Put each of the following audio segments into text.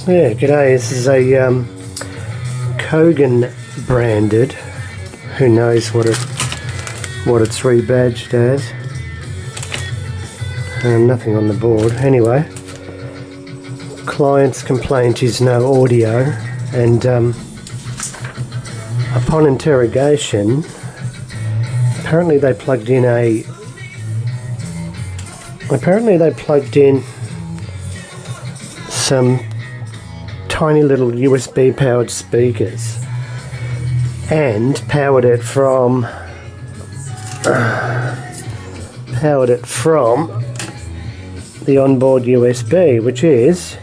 Yeah, g'day. This is a Kogan branded. Who knows what it's rebadged as? Nothing on the board. Anyway, client's complaint is no audio, and upon interrogation, apparently they plugged in some tiny little USB powered speakers and powered it from the onboard USB, which is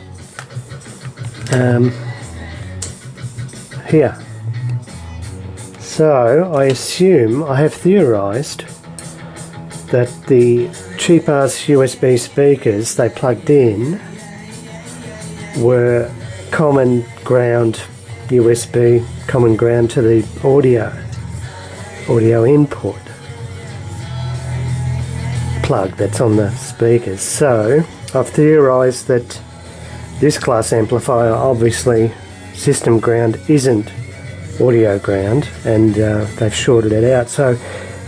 here. So I have theorized that the cheap ass USB speakers they plugged in were common ground USB, common ground to the audio input plug that's on the speakers. So I've theorized that this class amplifier, obviously system ground isn't audio ground, and they've shorted it out. So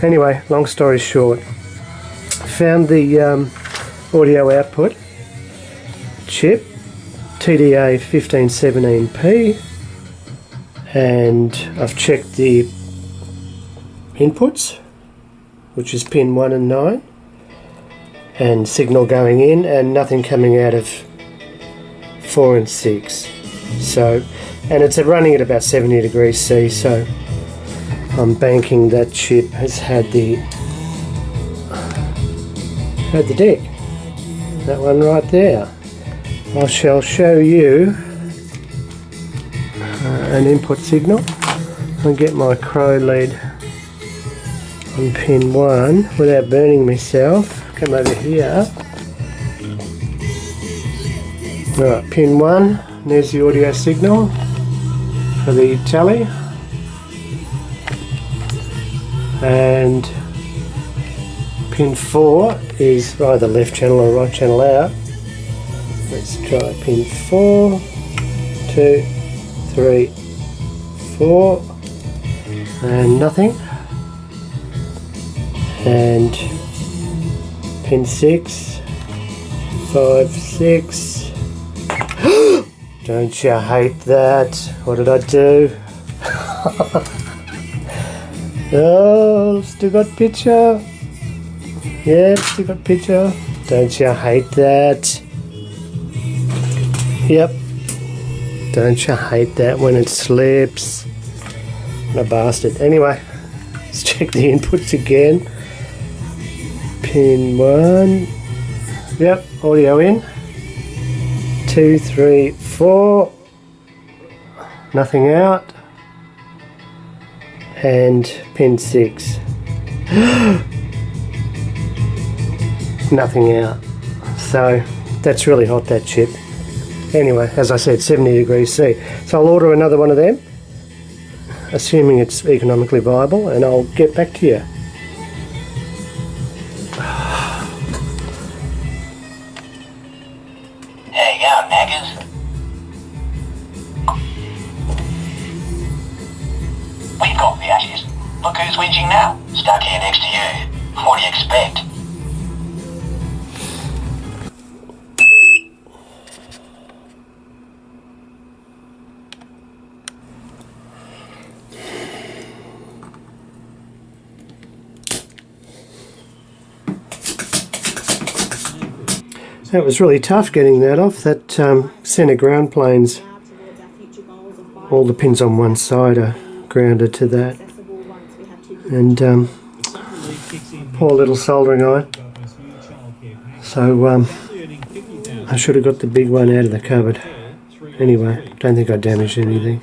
anyway, long story short, found the audio output chip TDA 1517P, and I've checked the inputs, which is pin 1 and 9, and signal going in, and nothing coming out of 4 and 6. So, and it's running at about 70 degrees C, so I'm banking that chip has had the deck. That one right there. I shall show you an input signal. I'll get my crow lead on pin 1 without burning myself. Come over here. Right, pin 1, there's the audio signal for the tally. And pin 4 is either left channel or right channel out. Let's try pin 4, 2, 3, 4, and nothing. And pin 6, 5, 6. Don't you hate that? What did I do? Oh, still got picture. Yeah, still got picture. Don't you hate that? Yep. Don't you hate that when it slips? What a bastard. Anyway, let's check the inputs again. Pin 1. Yep, audio in. 2, 3, 4. Nothing out. And pin 6. Nothing out. So that's really hot, that chip. Anyway, as I said, 70 degrees C. So I'll order another one of them, assuming it's economically viable, and I'll get back to you. There you go, naggers. We've got the ashes. Look who's whinging now. Stuck here next to you. What do you expect? It was really tough getting that off. That centre ground planes, all the pins on one side are grounded to that. And poor little soldering iron. So I should have got the big one out of the cupboard. Anyway, don't think I damaged anything.